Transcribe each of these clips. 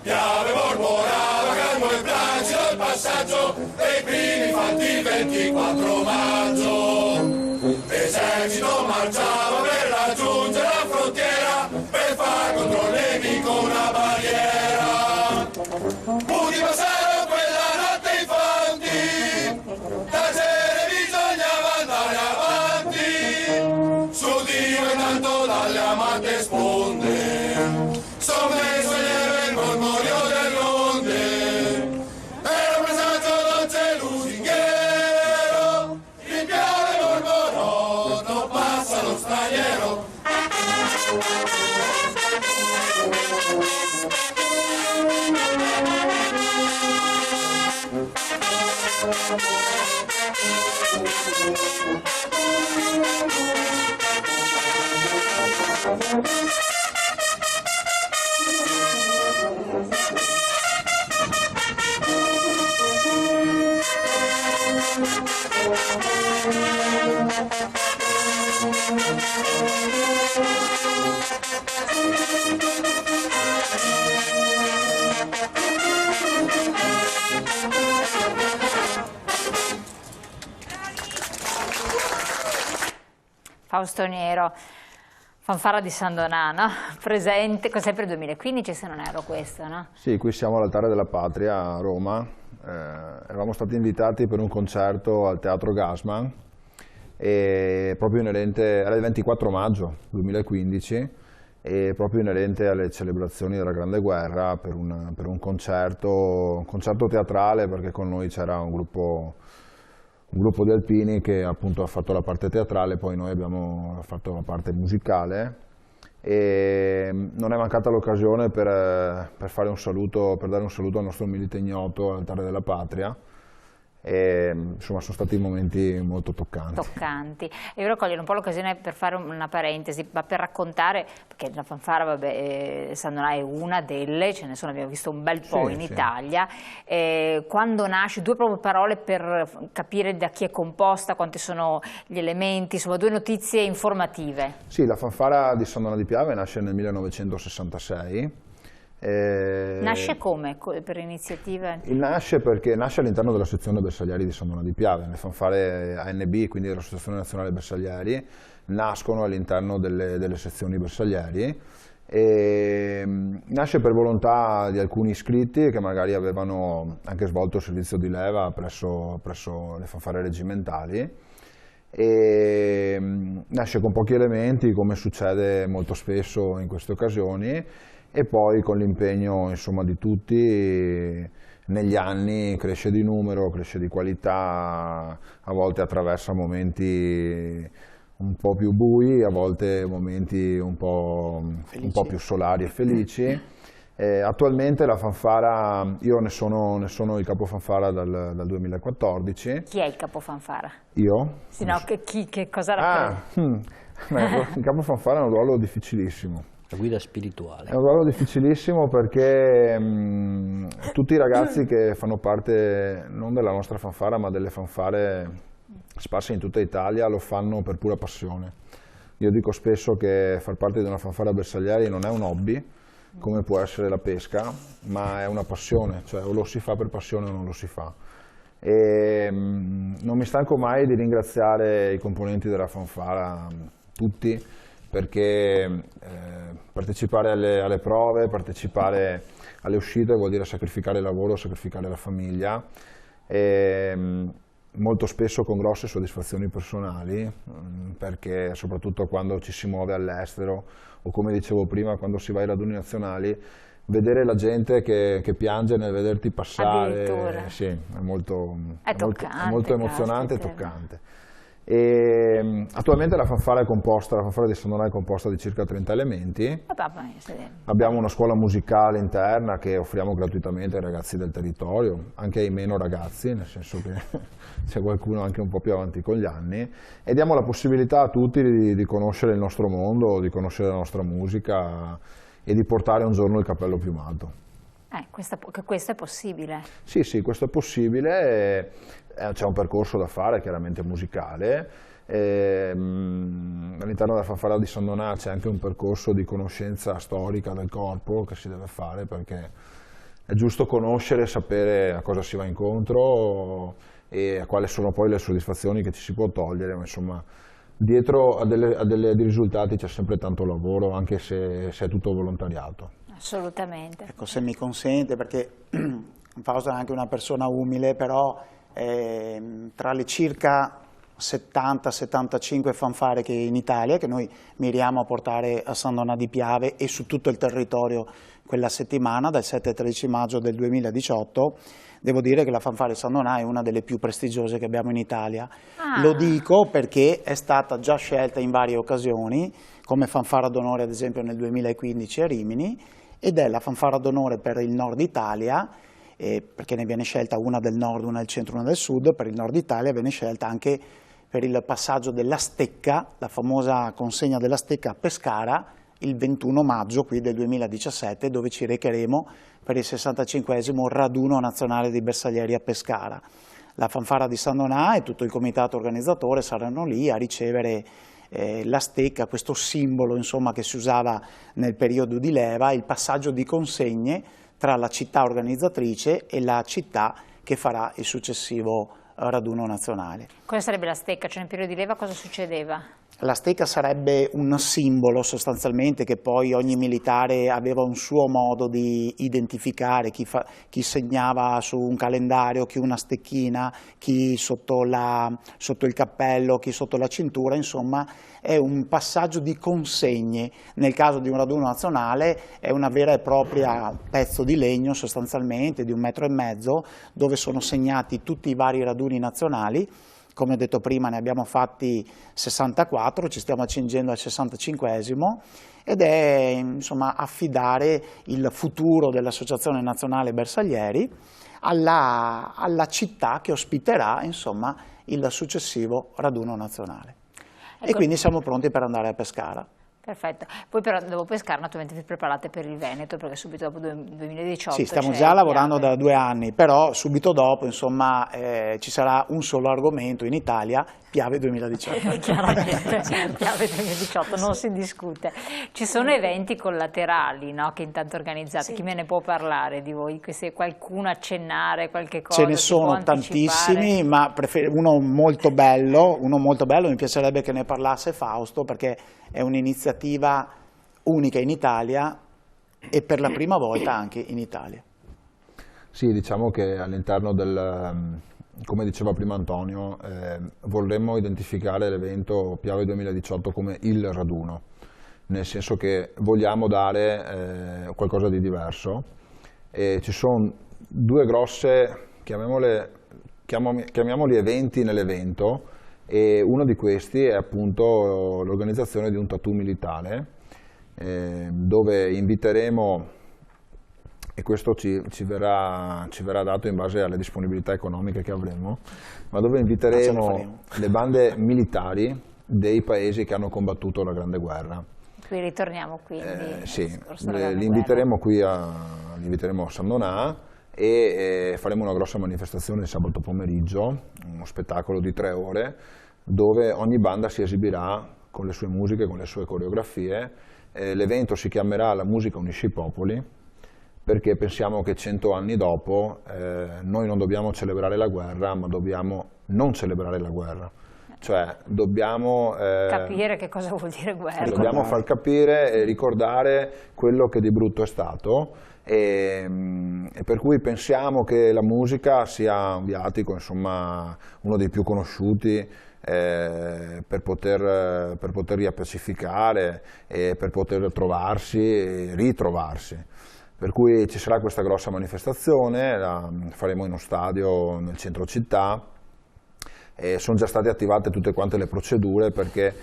Piave mormorava calmo e placido il passaggio dei primi fatti il 24 maggio. L'esercito marciava per raggiungere la frontiera, per far contro il nemico una barriera. Pudi passare quella notte infanti, tacere bisognava andare avanti, s'udiva intanto dalle amate sponde, sommesso lieve il mormorio dell'onde, era un presagio dolce e lusinghiero, il piave mormorò, non passa lo straniero. Fausto Nero, fanfara di San Donà, no? Presente, sempre il 2015 se non erro questo, no? Sì, qui siamo all'Altare della Patria a Roma, eravamo stati invitati per un concerto al Teatro Gassman, e proprio inerente, era il 24 maggio 2015, e proprio inerente alle celebrazioni della Grande Guerra per un concerto teatrale, perché con noi c'era un gruppo di alpini che appunto ha fatto la parte teatrale, poi noi abbiamo fatto la parte musicale, e non è mancata l'occasione per fare un saluto, per dare un saluto al nostro milite ignoto all'Altare della Patria. E, insomma, sono stati momenti molto toccanti. E io voglio cogliere un po' l'occasione per fare una parentesi, ma per raccontare, perché la fanfara, vabbè, San Donà è una delle, ce ne sono, abbiamo visto un bel po' in Italia. Quando nasce, due proprio parole per capire da chi è composta, quanti sono gli elementi, insomma due notizie informative. Sì, la fanfara di San Donà di Piave nasce nel 1966. Nasce come? Per iniziative? Nasce all'interno della sezione bersaglieri di San Donà di Piave. Le fanfare ANB, quindi dell'Associazione Nazionale Bersaglieri, nascono all'interno delle sezioni bersaglieri. Nasce per volontà di alcuni iscritti che magari avevano anche svolto il servizio di leva presso le fanfare reggimentali. Nasce con pochi elementi, come succede molto spesso in queste occasioni, e poi con l'impegno, insomma, di tutti negli anni cresce di numero, cresce di qualità, a volte attraversa momenti un po' più bui, a volte momenti un po' più solari e felici. Attualmente la fanfara, io ne sono il capo fanfara dal 2014. Chi è il capo fanfara? Io? Sì, no, che cosa rappresenta? Il capo fanfara è un ruolo difficilissimo. La guida spirituale. È un ruolo difficilissimo perché tutti i ragazzi che fanno parte non della nostra fanfara ma delle fanfare sparse in tutta Italia lo fanno per pura passione. Io dico spesso che far parte di una fanfara bersaglieri non è un hobby come può essere la pesca, ma è una passione, cioè o lo si fa per passione o non lo si fa. E non mi stanco mai di ringraziare i componenti della fanfara, tutti, perché partecipare alle prove, partecipare alle uscite vuol dire sacrificare il lavoro, sacrificare la famiglia, e molto spesso con grosse soddisfazioni personali, perché soprattutto quando ci si muove all'estero o, come dicevo prima, quando si va ai raduni nazionali, vedere la gente che piange nel vederti passare, sì, è molto emozionante e toccante. E attualmente la fanfara di San Donà è composta di circa 30 elementi. Abbiamo una scuola musicale interna che offriamo gratuitamente ai ragazzi del territorio, anche ai meno ragazzi, nel senso che c'è qualcuno anche un po' più avanti con gli anni, e diamo la possibilità a tutti di conoscere il nostro mondo, di conoscere la nostra musica e di portare un giorno il cappello piumato. Questo è possibile. Sì, sì, questo è possibile, c'è un percorso da fare chiaramente musicale, all'interno della fanfara di San Donà c'è anche un percorso di conoscenza storica del corpo che si deve fare, perché è giusto conoscere, sapere a cosa si va incontro e a quali sono poi le soddisfazioni che ci si può togliere, ma insomma dietro a dei risultati c'è sempre tanto lavoro, anche se è tutto volontariato. Assolutamente. Ecco, se mi consente, perché Fausto è anche una persona umile, però tra le circa 70-75 fanfare che in Italia, che noi miriamo a portare a San Donà di Piave e su tutto il territorio quella settimana, dal 7 al 13 maggio del 2018, devo dire che la fanfara di San Donà è una delle più prestigiose che abbiamo in Italia. Lo dico perché è stata già scelta in varie occasioni, come fanfara d'onore ad esempio nel 2015 a Rimini, ed è la fanfara d'onore per il nord Italia, perché ne viene scelta una del nord, una del centro, una del sud. Per il nord Italia viene scelta anche per il passaggio della Stecca, la famosa consegna della Stecca a Pescara, il 21 maggio qui del 2017, dove ci recheremo per il 65esimo raduno nazionale di bersaglieri a Pescara. La fanfara di San Donà e tutto il comitato organizzatore saranno lì a ricevere la stecca, questo simbolo insomma, che si usava nel periodo di leva, il passaggio di consegne tra la città organizzatrice e la città che farà il successivo raduno nazionale. Cosa sarebbe la stecca? Cioè nel periodo di leva cosa succedeva? La stecca sarebbe un simbolo sostanzialmente che poi ogni militare aveva un suo modo di identificare, chi segnava su un calendario, chi una stecchina, chi sotto il cappello, chi sotto la cintura, insomma è un passaggio di consegne. Nel caso di un raduno nazionale è una vera e propria pezzo di legno sostanzialmente di 1,5 metri dove sono segnati tutti i vari raduni nazionali. Come ho detto prima ne abbiamo fatti 64, ci stiamo accingendo al 65esimo ed è insomma affidare il futuro dell'Associazione Nazionale Bersaglieri alla città che ospiterà insomma il successivo raduno nazionale. Ecco. E quindi siamo pronti per andare a Pescara. Perfetto, poi però dopo Pescara naturalmente vi preparate per il Veneto perché subito dopo 2018 sì, stiamo già lavorando da 2 anni, però subito dopo insomma ci sarà un solo argomento in Italia, Piave 2018. Chiaramente, Piave 2018, non si discute. Ci sono eventi collaterali, no, che intanto organizzate, sì. Chi me ne può parlare di voi? Se qualcuno accennare qualche cosa? Ce ne sono tantissimi, ma uno molto bello, mi piacerebbe che ne parlasse Fausto perché è un'iniziativa unica in Italia e per la prima volta anche in Italia. Sì, diciamo che all'interno del, come diceva prima Antonio, vorremmo identificare l'evento Piave 2018 come il raduno, nel senso che vogliamo dare qualcosa di diverso. E ci sono 2 grosse, chiamiamoli eventi nell'evento, e uno di questi è appunto l'organizzazione di un tattoo militare dove inviteremo, e questo ci verrà dato in base alle disponibilità economiche che avremo, ma dove inviteremo le bande militari dei paesi che hanno combattuto la Grande Guerra. Qui ritorniamo quindi. Sì, li inviteremo qui a San Donà e faremo una grossa manifestazione il sabato pomeriggio, uno spettacolo di 3 ore, dove ogni banda si esibirà con le sue musiche, con le sue coreografie. L'evento si chiamerà La musica unisce i popoli, perché pensiamo che 100 anni dopo noi non dobbiamo celebrare la guerra, ma dobbiamo non celebrare la guerra. Cioè dobbiamo capire che cosa vuol dire guerra. Dobbiamo far capire e ricordare quello che di brutto è stato. E per cui pensiamo che la musica sia un viatico, insomma, uno dei più conosciuti per poter riappacificare e per poter trovarsi e ritrovarsi. Per cui ci sarà questa grossa manifestazione, la faremo in uno stadio nel centro città e sono già state attivate tutte quante le procedure, perché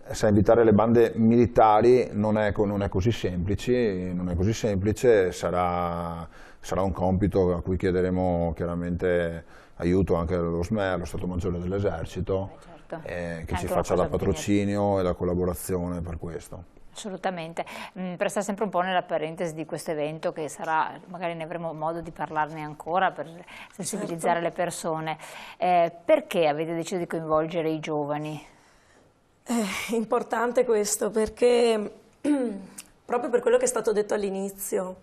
sai, invitare le bande militari non è così semplice, sarà un compito a cui chiederemo chiaramente aiuto anche allo SMER, allo Stato Maggiore dell'Esercito, certo. Che ci faccia da patrocinio e da collaborazione per questo. Assolutamente, per stare sempre un po' nella parentesi di questo evento che sarà, magari ne avremo modo di parlarne ancora per sensibilizzare le persone, perché avete deciso di coinvolgere i giovani? È importante questo perché, proprio per quello che è stato detto all'inizio,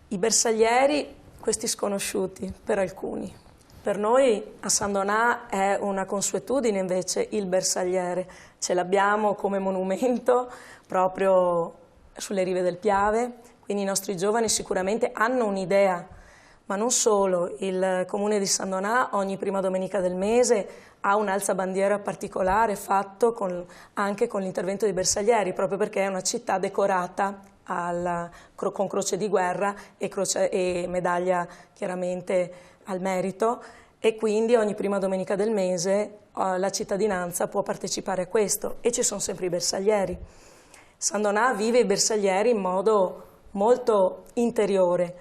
i bersaglieri, questi sconosciuti per alcuni. Per noi a San Donà è una consuetudine invece il bersagliere, ce l'abbiamo come monumento proprio sulle rive del Piave, quindi i nostri giovani sicuramente hanno un'idea, ma non solo, il comune di San Donà ogni prima domenica del mese ha un alzabandiera particolare fatto anche con l'intervento dei bersaglieri, proprio perché è una città decorata con croce di guerra e medaglia chiaramente al merito, e quindi ogni prima domenica del mese la cittadinanza può partecipare a questo e ci sono sempre i bersaglieri. San Donà vive i bersaglieri in modo molto interiore,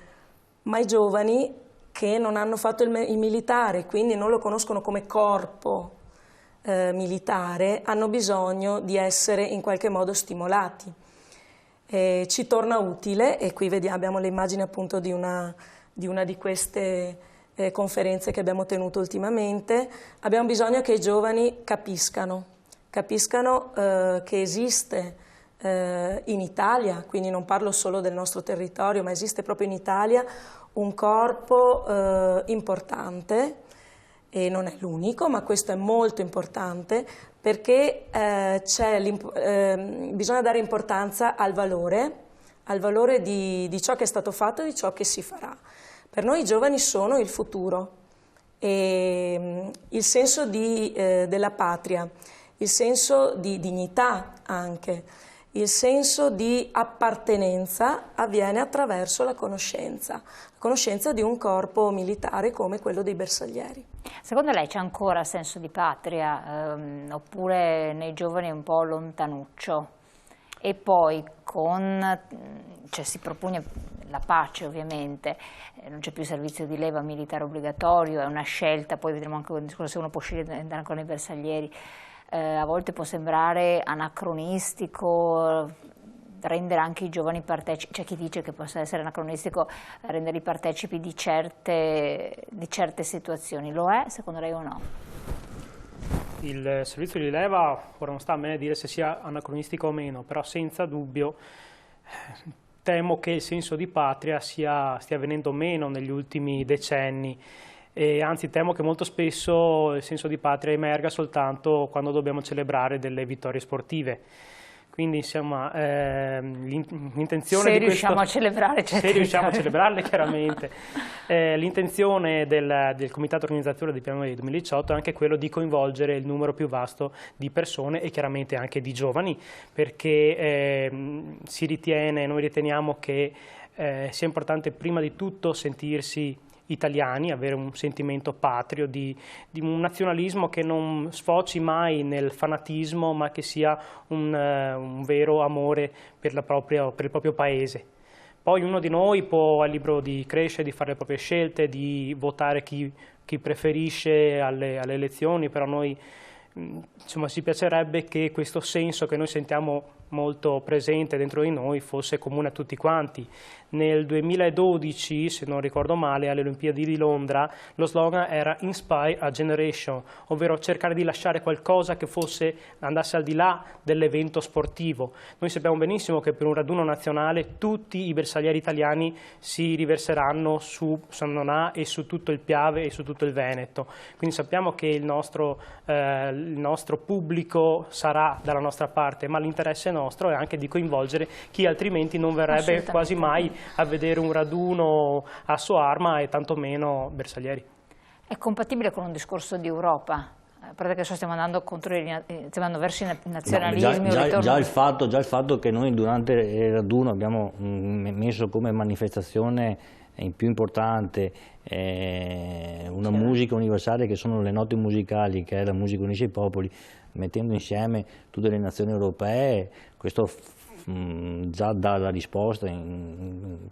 ma i giovani che non hanno fatto il militare, quindi non lo conoscono come corpo militare, hanno bisogno di essere in qualche modo stimolati. Ci torna utile, e qui abbiamo le immagini appunto di una di queste conferenze che abbiamo tenuto ultimamente, abbiamo bisogno che i giovani capiscano che esiste in Italia, quindi non parlo solo del nostro territorio, ma esiste proprio in Italia un corpo importante, e non è l'unico, ma questo è molto importante, perché bisogna dare importanza al valore di ciò che è stato fatto e di ciò che si farà. Per noi i giovani sono il futuro, e il senso della patria, il senso di dignità anche, il senso di appartenenza avviene attraverso la conoscenza di un corpo militare come quello dei bersaglieri. Secondo lei c'è ancora senso di patria, oppure nei giovani è un po' lontanuccio? E poi si propone la pace ovviamente, non c'è più servizio di leva militare obbligatorio, è una scelta, poi vedremo anche se uno può scegliere di andare con i bersaglieri. A volte può sembrare anacronistico rendere anche i giovani partecipi, c'è chi dice che possa essere anacronistico renderli partecipi di certe situazioni. Lo è secondo lei o no? Il servizio di leva, ora non sta a me dire se sia anacronistico o meno, però senza dubbio temo che il senso di patria stia venendo meno negli ultimi decenni. E anzi temo che molto spesso il senso di patria emerga soltanto quando dobbiamo celebrare delle vittorie sportive. Quindi insomma l'intenzione se riusciamo a celebrare se riusciamo a celebrarle chiaramente, l'intenzione del comitato organizzatore del piano del 2018 è anche quello di coinvolgere il numero più vasto di persone e chiaramente anche di giovani, perché noi riteniamo che sia importante prima di tutto sentirsi italiani, avere un sentimento patrio, di un nazionalismo che non sfoci mai nel fanatismo, ma che sia un vero amore per il proprio paese. Poi ognuno di noi è libero di crescere, di fare le proprie scelte, di votare chi preferisce alle elezioni, però noi insomma ci piacerebbe che questo senso che noi sentiamo molto presente dentro di noi fosse comune a tutti quanti. Nel 2012, se non ricordo male, alle Olimpiadi di Londra, lo slogan era Inspire a Generation, ovvero cercare di lasciare qualcosa che andasse al di là dell'evento sportivo. Noi sappiamo benissimo che per un raduno nazionale tutti i bersaglieri italiani si riverseranno su San Donà e su tutto il Piave e su tutto il Veneto, quindi sappiamo che il nostro pubblico sarà dalla nostra parte, ma l'interesse nostro è anche di coinvolgere chi altrimenti non verrebbe quasi mai a vedere un raduno a Soarma e tantomeno bersaglieri. È compatibile con un discorso di Europa? Perché adesso stiamo andando verso i nazionalismi. No, già il fatto che noi durante il raduno abbiamo messo come manifestazione più importante una musica universale che sono le note musicali, che è la musica unisce i popoli, mettendo insieme tutte le nazioni europee, questo già dà la risposta,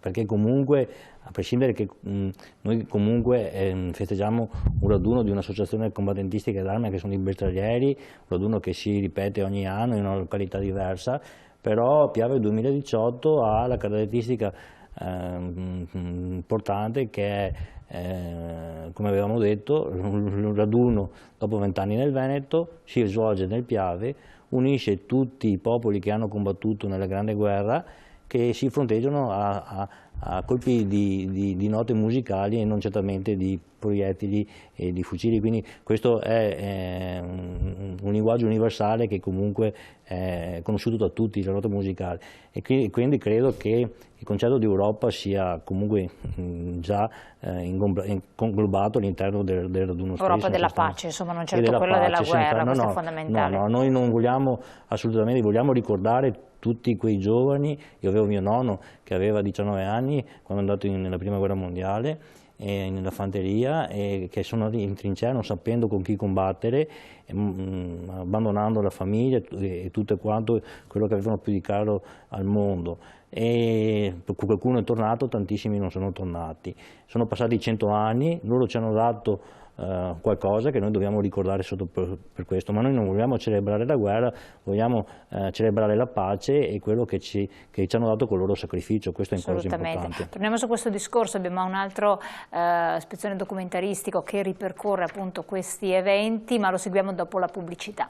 perché comunque, a prescindere che noi comunque festeggiamo un raduno di un'associazione combattentistica d'arma che sono i bersaglieri, un raduno che si ripete ogni anno in una località diversa, però Piave 2018 ha la caratteristica importante che è, come avevamo detto, un raduno dopo 20 anni nel Veneto, si svolge nel Piave, unisce tutti i popoli che hanno combattuto nella Grande Guerra, che si fronteggiano a colpi di note musicali e non certamente di proiettili e di fucili, quindi questo è un linguaggio universale che comunque è conosciuto da tutti, le note musicali, e quindi credo che il concetto di Europa sia comunque già inglobato all'interno del raduno stesso. Europa della pace, insomma, non certo quella della guerra, questo è fondamentale. No, noi non vogliamo assolutamente, vogliamo ricordare tutti quei giovani. Io avevo mio nonno che aveva 19 anni quando è andato nella prima guerra mondiale, nella fanteria, e che sono in trincea non sapendo con chi combattere, abbandonando la famiglia e tutto quanto quello che avevano più di caro al mondo. E qualcuno è tornato, tantissimi non sono tornati. Sono passati 100 anni, loro ci hanno dato qualcosa che noi dobbiamo ricordare per questo, ma noi non vogliamo celebrare la guerra, vogliamo celebrare la pace e quello che ci hanno dato con il loro sacrificio. Questo è una cosa importante. Torniamo su questo discorso, abbiamo un altro spezzone documentaristico che ripercorre appunto questi eventi, ma lo seguiamo dopo la pubblicità.